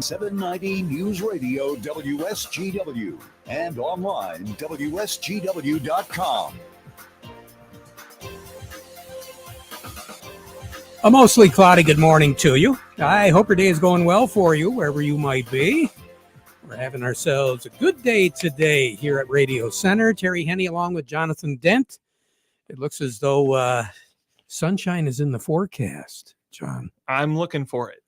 790 News Radio WSGW and online WSGW.com. A mostly cloudy good morning to you. I hope your day is going well for you, wherever you might be. We're having ourselves a good day today here at Radio Center. Terry Henne along with Jonathan Dent. It looks as though sunshine is in the forecast, John. I'm looking for it.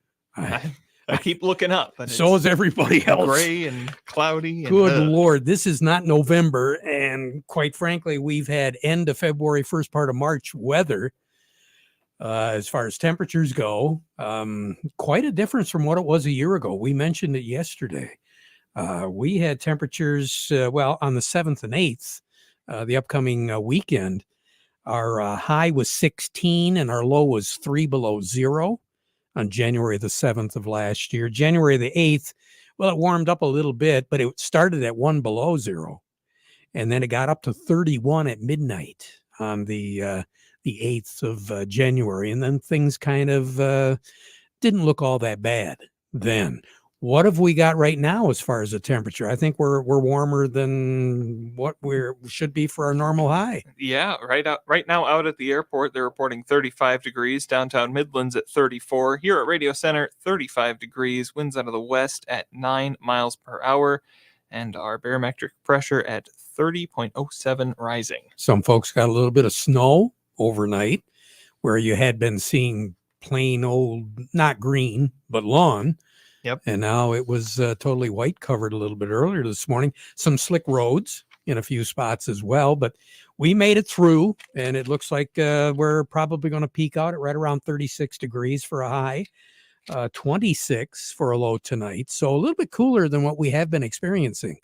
I keep looking up. But so is everybody else. Gray and cloudy. Good Lord, this is not November. And quite frankly, we've had end of February, first part of March weather. As far as temperatures go, quite a difference from what it was a year ago. We mentioned it yesterday. We had temperatures, on the 7th and 8th, the upcoming weekend. Our high was 16 and our low was 3 below zero on January the 7th of last year. January the 8th, well, it warmed up a little bit, but it started at 1 below zero. And then it got up to 31 at midnight on the 8th of January. And then things kind of didn't look all that bad then. What have we got right now as far as the temperature? I think we're warmer than what we should be for our normal high. Yeah, right now out at the airport, they're reporting 35 degrees. Downtown Midlands at 34. Here at Radio Center, 35 degrees. Winds out of the west at 9 miles per hour. And our barometric pressure at 30.07 rising. Some folks got a little bit of snow overnight where you had been seeing plain old, not green, but lawn. Yep. And now it was totally white covered a little bit earlier this morning. Some slick roads in a few spots as well, but we made it through, and it looks like we're probably going to peak out at right around 36 degrees for a high, 26 for a low tonight. So a little bit cooler than what we have been experiencing.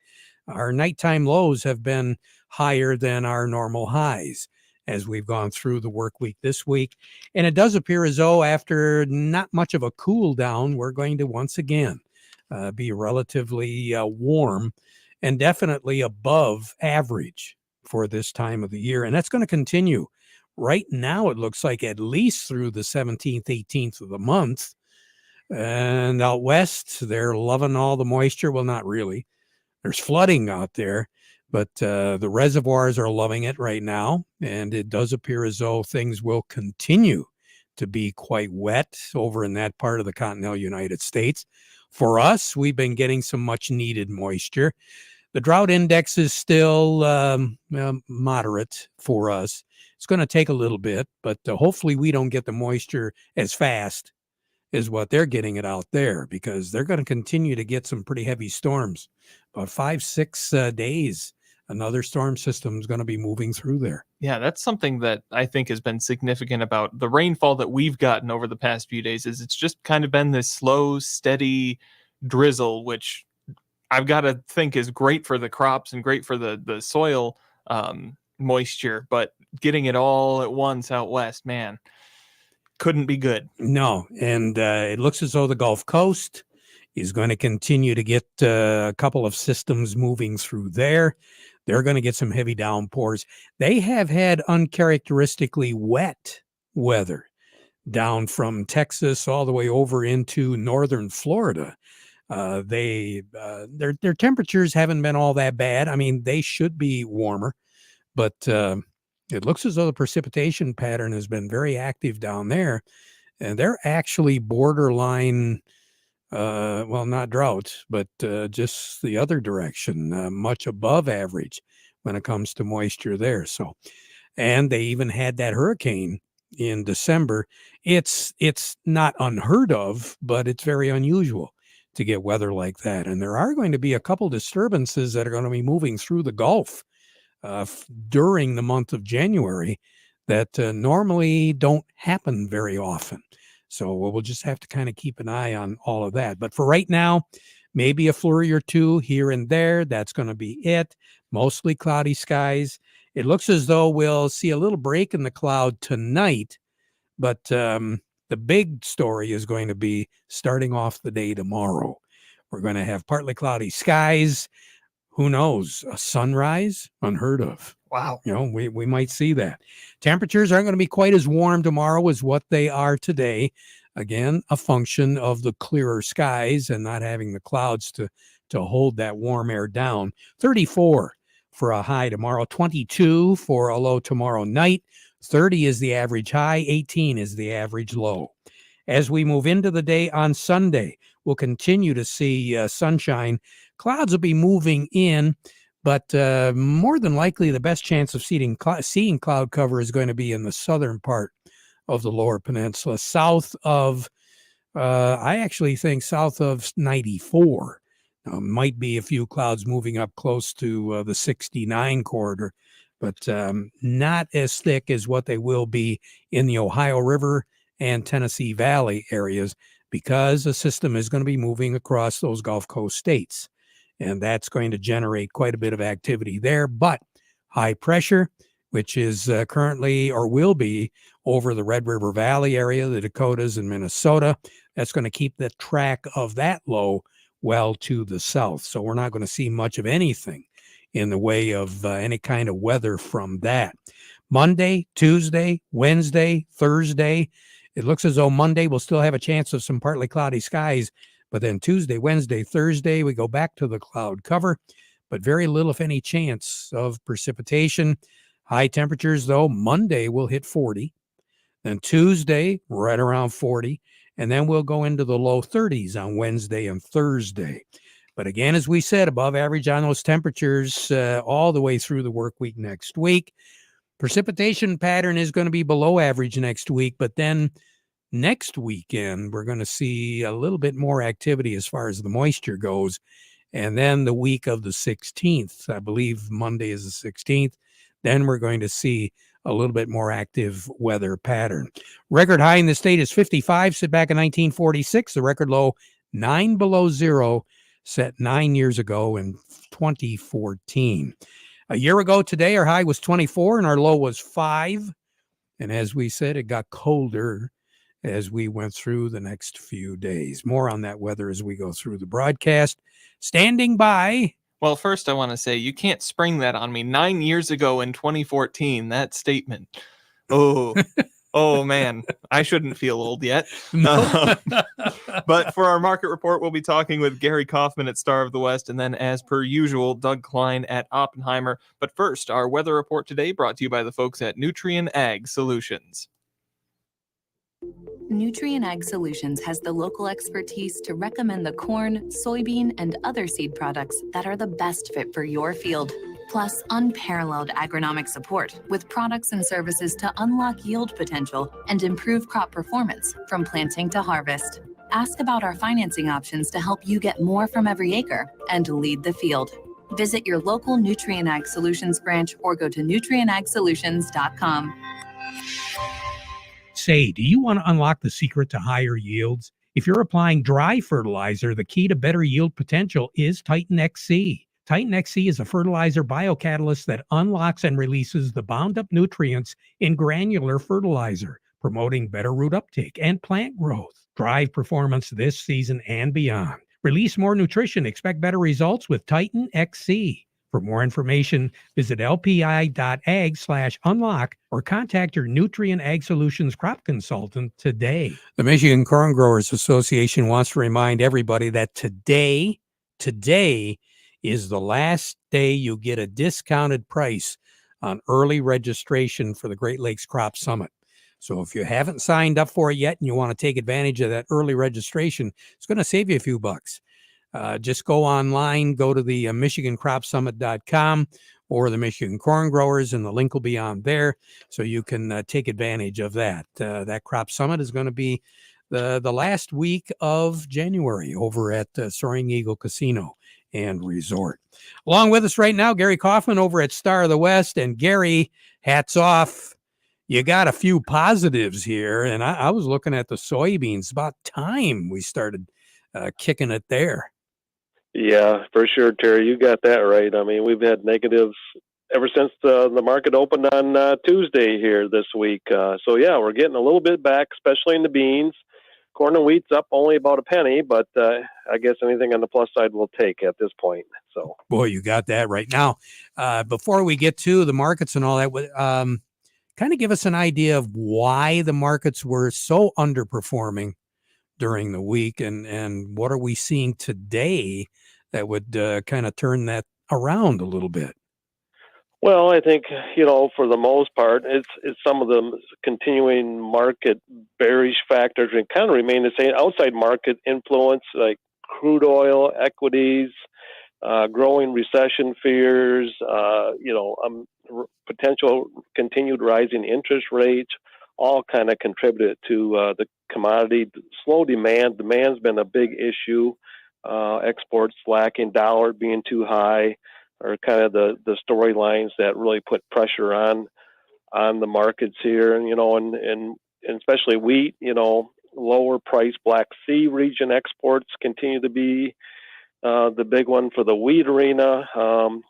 Our nighttime lows have been higher than our normal highs as we've gone through the work week this week. And it does appear as though after not much of a cool down, we're going to once again be relatively warm and definitely above average for this time of the year. And that's going to continue. Right now, it looks like at least through the 17th, 18th of the month. And out west, they're loving all the moisture. Well, not really. There's flooding out there. But the reservoirs are loving it right now, and it does appear as though things will continue to be quite wet over in that part of the continental United States. For us, we've been getting some much-needed moisture. The drought index is still moderate for us. It's going to take a little bit, but hopefully we don't get the moisture as fast as what they're getting it out there, because they're going to continue to get some pretty heavy storms. About 5-6 days. Another storm system is going to be moving through there. Yeah, that's something that I think has been significant about the rainfall that we've gotten over the past few days. Is it's just kind of been this slow, steady drizzle, which I've got to think is great for the crops and great for the soil moisture. But getting it all at once out west, man, couldn't be good. No, and it looks as though the Gulf Coast is going to continue to get a couple of systems moving through there. They're going to get some heavy downpours. They have had uncharacteristically wet weather down from Texas all the way over into northern Florida. Their temperatures haven't been all that bad. I mean, they should be warmer, but it looks as though the precipitation pattern has been very active down there, and they're actually borderline. Not drought, but just the other direction, much above average when it comes to moisture there. So, and they even had that hurricane in December. It's not unheard of, but it's very unusual to get weather like that. And there are going to be a couple disturbances that are going to be moving through the Gulf during the month of January that normally don't happen very often. So we'll just have to kind of keep an eye on all of that. But for right now, maybe a flurry or two here and there. That's going to be it. Mostly cloudy skies. It looks as though we'll see a little break in the cloud tonight. But the big story is going to be starting off the day tomorrow. We're going to have partly cloudy skies. Who knows? A sunrise? Unheard of. Wow. You know, we might see that. Temperatures aren't going to be quite as warm tomorrow as what they are today. Again, a function of the clearer skies and not having the clouds to hold that warm air down. 34 for a high tomorrow, 22 for a low tomorrow night. 30 is the average high, 18 is the average low. As we move into the day on Sunday, we'll continue to see sunshine. Clouds will be moving in, but more than likely the best chance of seeing cloud cover is going to be in the southern part of the lower peninsula, south of, I actually think south of 94. Might be a few clouds moving up close to the 69 corridor, but not as thick as what they will be in the Ohio River and Tennessee Valley areas, because the system is going to be moving across those Gulf Coast states. And that's going to generate quite a bit of activity there. But high pressure, which is currently or will be over the Red River Valley area, the Dakotas and Minnesota, that's going to keep the track of that low well to the south. So we're not going to see much of anything in the way of any kind of weather from that. Monday, Tuesday, Wednesday, Thursday, it looks as though Monday will still have a chance of some partly cloudy skies, but then Tuesday, Wednesday, Thursday, we go back to the cloud cover, but very little, if any, chance of precipitation. High temperatures, though, Monday will hit 40, then Tuesday, right around 40, and then we'll go into the low 30s on Wednesday and Thursday. But again, as we said, above average on those temperatures all the way through the work week next week. Precipitation pattern is going to be below average next week, but then next weekend, we're going to see a little bit more activity as far as the moisture goes. And then the week of the 16th, I believe Monday is the 16th, then we're going to see a little bit more active weather pattern. Record high in the state is 55, set back in 1946. The record low, 9 below zero, set 9 years ago in 2014. A year ago today, our high was 24 and our low was 5. And as we said, it got colder as we went through the next few days. More on that weather as we go through the broadcast. Standing by. Well, first I want to say you can't spring that on me. 9 years ago in 2014, that statement. Oh man, I shouldn't feel old yet. No. But for our market report, we'll be talking with Gary Kaufman at Star of the West, and then as per usual, Doug Klein at Oppenheimer. But first, our weather report today brought to you by the folks at Nutrien Ag Solutions. Nutrien Ag Solutions has the local expertise to recommend the corn, soybean, and other seed products that are the best fit for your field. Plus, unparalleled agronomic support with products and services to unlock yield potential and improve crop performance from planting to harvest. Ask about our financing options to help you get more from every acre and lead the field. Visit your local Nutrien Ag Solutions branch or go to nutrienagsolutions.com. Say, do you want to unlock the secret to higher yields? If you're applying dry fertilizer, the key to better yield potential is Titan XC. Titan XC is a fertilizer biocatalyst that unlocks and releases the bound-up nutrients in granular fertilizer, promoting better root uptake and plant growth. Drive performance this season and beyond. Release more nutrition. Expect better results with Titan XC. For more information, visit lpi.ag/unlock or contact your Nutrien Ag Solutions crop consultant today. The Michigan Corn Growers Association wants to remind everybody that today is the last day you get a discounted price on early registration for the Great Lakes Crop Summit. So if you haven't signed up for it yet and you want to take advantage of that early registration, it's going to save you a few bucks. Just go online, go to the MichiganCropSummit.com or the Michigan Corn Growers, and the link will be on there so you can take advantage of that. That Crop Summit is going to be the last week of January over at Soaring Eagle Casino and Resort. Along with us right now, Gary Kaufman over at Star of the West. And Gary, hats off. You got a few positives here, and I was looking at the soybeans. About time we started kicking it there. Yeah, for sure, Terry. You got that right. I mean, we've had negatives ever since the market opened on Tuesday here this week. So, yeah, we're getting a little bit back, especially in the beans. Corn and wheat's up only about a penny, but I guess anything on the plus side we'll take at this point. So, boy, you got that right. Now, before we get to the markets and all that, kind of give us an idea of why the markets were so underperforming during the week, and what are we seeing today that would kind of turn that around a little bit? Well, I think, for the most part, it's some of the continuing market bearish factors and kind of remain the same. Outside market influence, like crude oil, equities, growing recession fears, potential continued rising interest rates, all kind of contributed to the commodity. Slow demand. Demand's been a big issue. Exports lacking, dollar being too high, are kind of the storylines that really put pressure on the markets here. And especially wheat, lower price Black Sea region exports continue to be the big one for the wheat arena.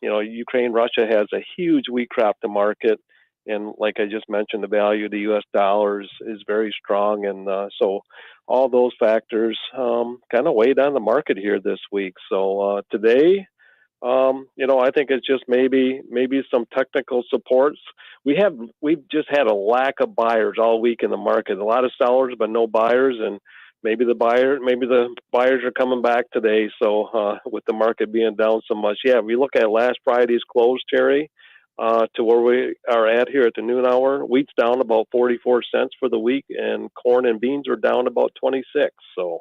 Ukraine, Russia has a huge wheat crop to market. And like I just mentioned, the value of the U.S. dollars is very strong. And so all those factors kind of weighed on the market here this week. So today, I think it's just maybe some technical supports. We've just had a lack of buyers all week in the market. A lot of sellers, but no buyers, and maybe the buyers are coming back today. So with the market being down so much, if we look at last Friday's close, Terry, to where we are at here at the noon hour, wheat's down about 44 cents for the week, and corn and beans are down about 26. So.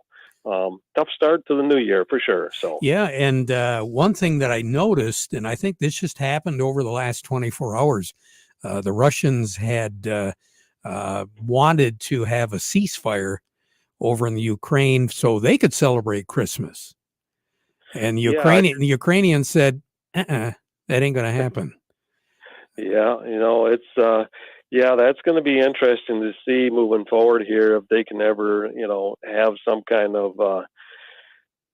Tough start to the new year for sure. So yeah, and one thing that I noticed, and I think this just happened over the last 24 hours, the Russians had wanted to have a ceasefire over in the Ukraine so they could celebrate Christmas, and the Ukrainians said, that ain't going to happen. Yeah, it's that's going to be interesting to see moving forward here if they can ever, have some kind of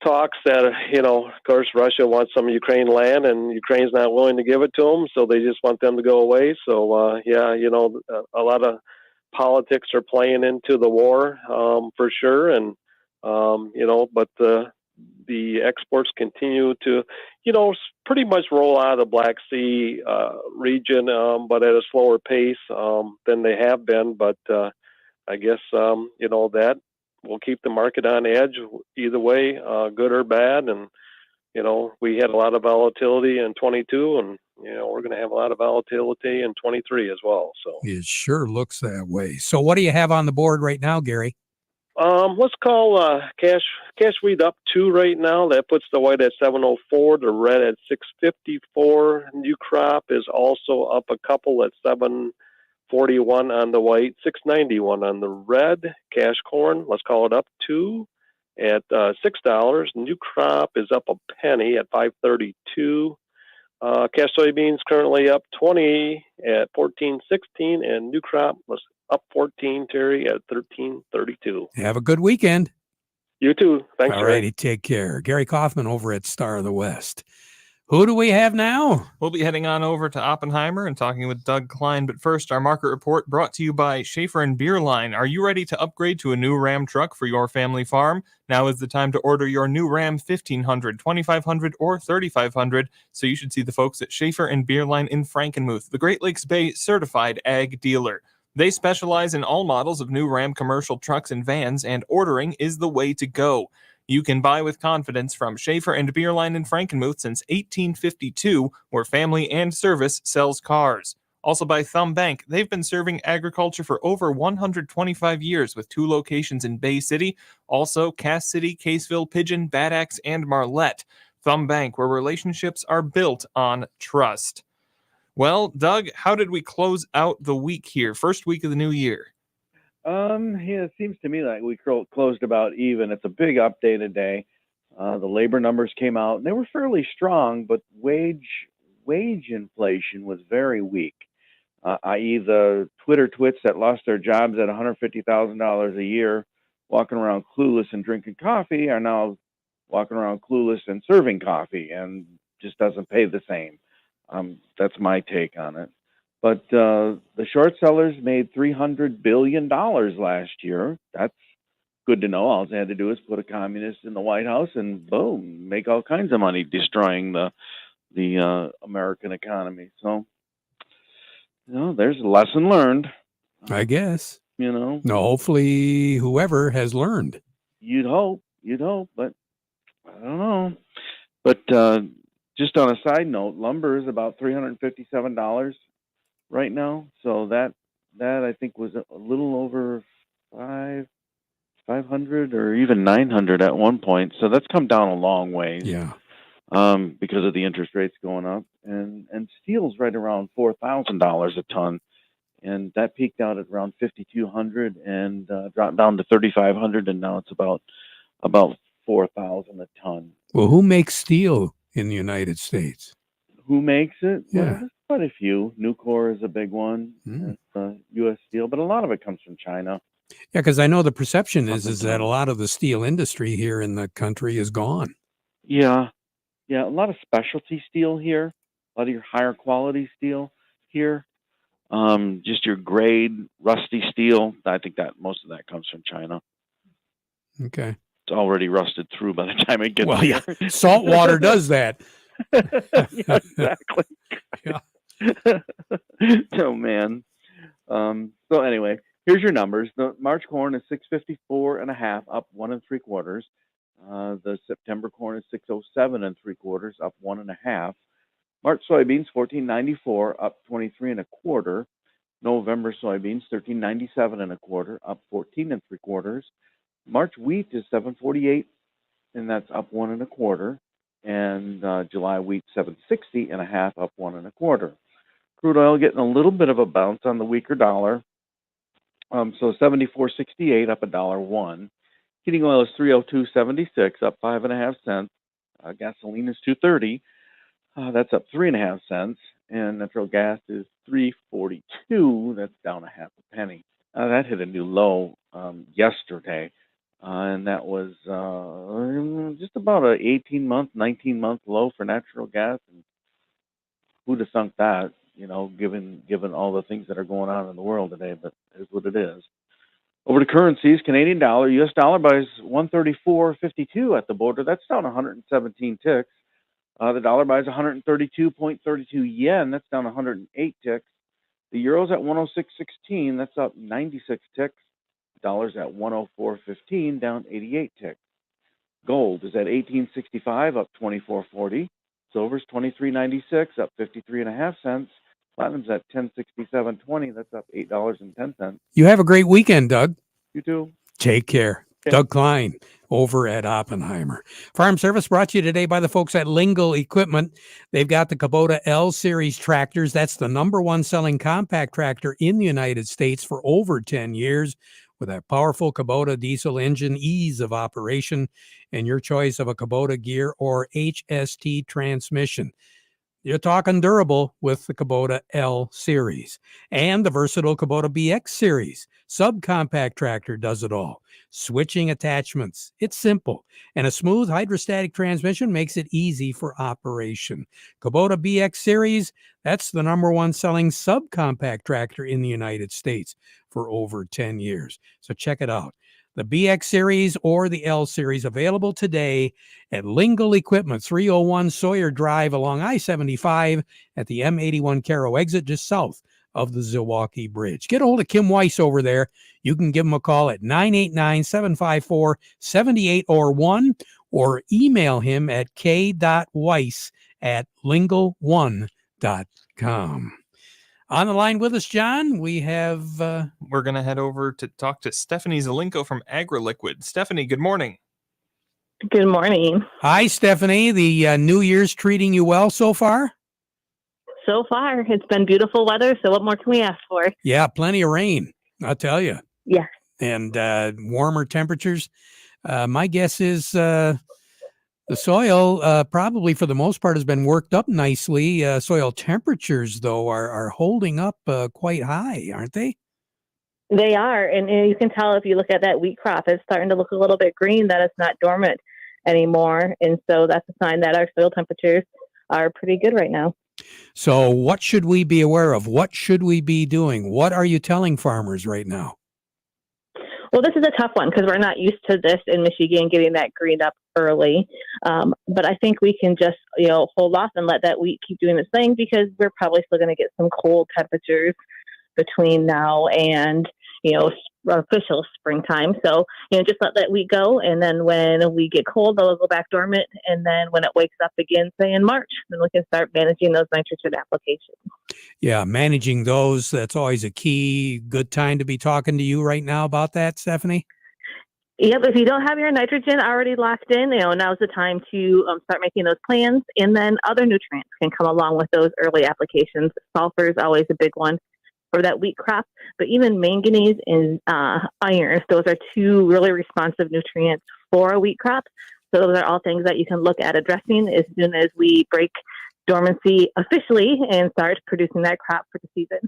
talks that, of course, Russia wants some Ukraine land and Ukraine's not willing to give it to them, so they just want them to go away. So, a lot of politics are playing into the war for sure, and but the exports continue to, pretty much roll out of the Black Sea region, but at a slower pace than they have been. But I guess, that will keep the market on edge either way, good or bad. And, we had a lot of volatility in 22, and, we're going to have a lot of volatility in 23 as well. So it sure looks that way. So what do you have on the board right now, Gary? Let's call cash wheat up 2 right now. That puts the white at 704, the red at 654. New crop is also up a couple at 741 on the white, 691 on the red. Cash corn, let's call it up 2 at $6. New crop is up a penny at 532. Cash soybeans currently up 20 at 14.16, and new crop was up 14, Terry, at 13.32. Have a good weekend. You too. Thanks, All righty, take care. Gary Kaufman over at Star of the West. Who do we have now? We'll be heading on over to Oppenheimer and talking with Doug Klein. But first, our market report brought to you by Schaefer and Beerline. Are you ready to upgrade to a new Ram truck for your family farm? Now is the time to order your new Ram 1500, 2500, or 3500. So you should see the folks at Schaefer and Beerline in Frankenmuth, the Great Lakes Bay certified ag dealer. They specialize in all models of new Ram commercial trucks and vans, and ordering is the way to go. You can buy with confidence from Schaefer and Beerline in Frankenmuth since 1852, where family and service sells cars. Also by Thumb Bank, they've been serving agriculture for over 125 years with 2 locations in Bay City, also Cass City, Caseville, Pigeon, Bad Axe, and Marlette. Thumb Bank, where relationships are built on trust. Well, Doug, how did we close out the week here? First week of the new year. It seems to me like we closed about even. It's a big update today. The labor numbers came out, and they were fairly strong, but wage inflation was very weak, i.e. the Twitter twits that lost their jobs at $150,000 a year walking around clueless and drinking coffee are now walking around clueless and serving coffee, and just doesn't pay the same. That's my take on it. But the short sellers made $300 billion last year. That's good to know. All they had to do is put a communist in the White House and boom, make all kinds of money destroying the American economy. So, there's a lesson learned. I guess. No, hopefully whoever has learned. You'd hope, but I don't know. But just on a side note, lumber is about $357 right now. So that I think was a little over 500 or even 900 at one point. So that's come down a long ways. Yeah. Because of the interest rates going up, and steel's right around $4,000 a ton, and that peaked out at around 5,200 and dropped down to 3,500, and now it's about 4,000 a ton. Well, who makes steel in the United States? Who makes it? Yeah. Well, there's quite a few. Nucor is a big one, U.S. Steel, but a lot of it comes from China. Yeah, because I know the perception is that a lot of the steel industry here in the country is gone. Yeah, a lot of specialty steel here, a lot of your higher quality steel here. Just your grade rusty steel. I think that most of that comes from China. Okay. It's already rusted through by the time it gets Well, here. yeah, salt water does that. Yeah, exactly. Yeah. Oh man. So anyway, here's your numbers. The March corn is 654.5, up 1 3/4. The September corn is 607 3/4, up 1 1/2. March soybeans 1494, up 23 1/4. November soybeans 1397 1/4, up 14 3/4. March wheat is 748, and that's up 1 1/4. And July wheat 760.5, up 1 1/4. Crude oil getting a little bit of a bounce on the weaker dollar. So 74.68, up $1.01. Heating oil is 302.76, up 5.5 cents. Gasoline is 230. That's up 3.5 cents. And natural gas is 342. That's down a half a penny. That hit a new low yesterday, and that was just about a 18-month, 19-month low for natural gas. And who'd have thunk that? Given all the things that are going on in the world today, but it is what it is. Over to currencies, Canadian dollar, U.S. dollar buys 134.52 at the border. That's down 117 ticks. The dollar buys 132.32 yen. That's down 108 ticks. The euro's at 106.16. That's up 96 ticks. Dollar's at 104.15, down 88 ticks. Gold is at 18.65, up 24.40. Silver's 23.96, up 53.5 cents. Platinum's at 10.67.20. That's up $8.10. You have a great weekend, Doug. You too. Take care. Okay. Doug Klein over at Oppenheimer. Farm Service brought to you today by the folks at Lingle Equipment. They've got the Kubota L Series tractors. That's the #1 selling compact tractor in the United States for over 10 years. With that powerful Kubota diesel engine, ease of operation, and your choice of a Kubota gear or HST transmission. You're talking durable with the Kubota L Series. And the versatile Kubota BX Series. Subcompact tractor does it all. Switching attachments. It's simple. And a smooth hydrostatic transmission makes it easy for operation. Kubota BX Series, that's the #1 selling subcompact tractor in the United States for over 10 years. So check it out. The BX Series or the L Series available today at Lingle Equipment, 301 Sawyer Drive along I-75 at the M81 Caro exit just south of the Zilwaukee Bridge. Get a hold of Kim Weiss over there. You can give him a call at 989-754-7801 or email him at k.weiss@lingle1.com. On the line with us, John, we have... We're going to head over to talk to Stephanie Zelenko from AgriLiquid. Stephanie, good morning. Good morning. Hi, Stephanie. The New Year's treating you well so far? So far, it's been beautiful weather, so what more can we ask for? Yeah, plenty of rain, I'll tell you. Yeah. And warmer temperatures. My guess is the soil probably for the most part has been worked up nicely. Soil temperatures, though, are holding up quite high, aren't they? They are. And you can tell if you look at that wheat crop, it's starting to look a little bit green, that it's not dormant anymore. And so that's a sign that our soil temperatures are pretty good right now. So what should we be aware of? What should we be doing? What are you telling farmers right now? Well, this is a tough one because we're not used to this in Michigan, getting that greened up early. But I think we can just, hold off and let that wheat keep doing its thing because we're probably still going to get some cold temperatures between now and, official springtime. So, just let that wheat go. And then when we get cold, they'll go back dormant. And then when it wakes up again, say in March, then we can start managing those nitrogen applications. Yeah, managing those, that's always a key. Good time to be talking to you right now about that, Stephanie? Yep, if you don't have your nitrogen already locked in, now's the time to start making those plans. And then other nutrients can come along with those early applications. Sulfur is always a big one for that wheat crop, but even manganese and iron, those are two really responsive nutrients for a wheat crop. So those are all things that you can look at addressing as soon as we break dormancy officially and start producing that crop for the season.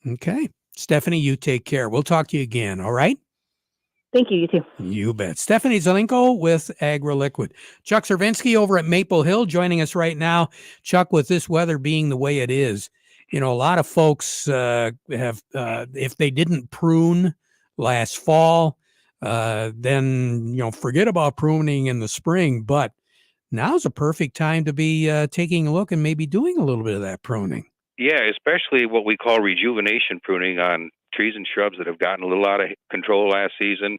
Okay. Stephanie, you take care. We'll talk to you again, all right? Thank you, you too. You bet. Stephanie Zelenko with AgriLiquid. Chuck Cervinsky over at Maple Hill joining us right now. Chuck, with this weather being the way it is, a lot of folks have, if they didn't prune last fall, then, forget about pruning in the spring. But now's a perfect time to be taking a look and maybe doing a little bit of that pruning. Yeah, especially what we call rejuvenation pruning on trees and shrubs that have gotten a little out of control last season.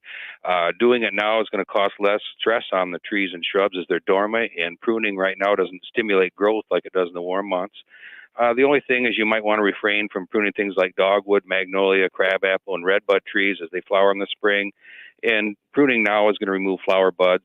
Doing it now is going to cost less stress on the trees and shrubs as they're dormant, and pruning right now doesn't stimulate growth like it does in the warm months. The only thing is you might want to refrain from pruning things like dogwood, magnolia, crabapple, and redbud trees as they flower in the spring. And pruning now is going to remove flower buds.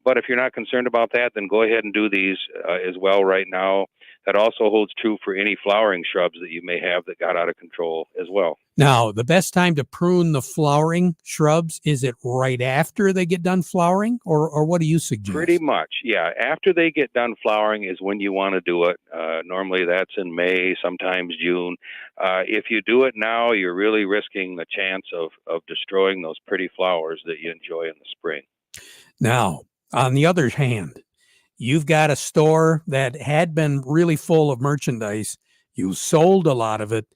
But if you're not concerned about that, then go ahead and do these as well right now. That also holds true for any flowering shrubs that you may have that got out of control as well. Now, the best time to prune the flowering shrubs, is it right after they get done flowering, or what do you suggest? Pretty much, yeah. After they get done flowering is when you want to do it. Normally that's in May, sometimes June. If you do it now, you're really risking the chance of destroying those pretty flowers that you enjoy in the spring. Now, on the other hand, you've got a store that had been really full of merchandise. You sold a lot of it.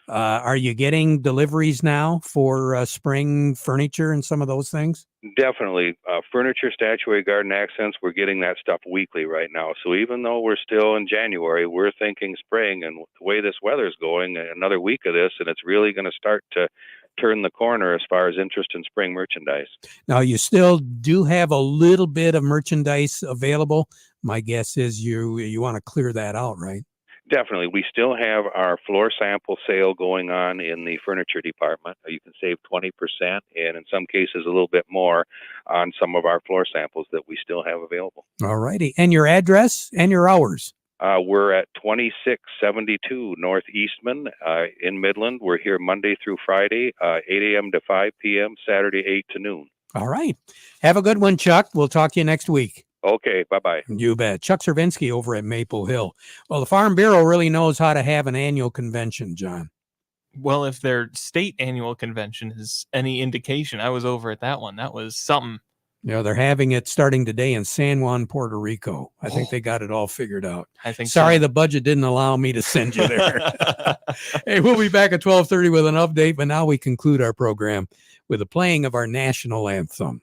Are you getting deliveries now for spring furniture and some of those things? Definitely. Furniture, statuary, garden accents, we're getting that stuff weekly right now. So even though we're still in January, we're thinking spring. And the way this weather's going, another week of this, and it's really going to start to turn the corner as far as interest in spring merchandise. Now, you still do have a little bit of merchandise available. My guess is you want to clear that out, right? Definitely. We still have our floor sample sale going on in the furniture department. You can save 20% and in some cases a little bit more on some of our floor samples that we still have available. All righty. And your address and your hours? We're at 2672 North Eastman in Midland. We're here Monday through Friday, 8 a.m. to 5 p.m., Saturday 8 to noon. All right. Have a good one, Chuck. We'll talk to you next week. Okay, bye-bye. You bet. Chuck Cervinsky over at Maple Hill. Well, the Farm Bureau really knows how to have an annual convention, John. Well, if their state annual convention is any indication, I was over at that one. That was something. They're having it starting today in San Juan, Puerto Rico. I think they got it all figured out. I think Sorry, so. The budget didn't allow me to send you there. Hey, we'll be back at 12:30 with an update, but now we conclude our program with the playing of our national anthem.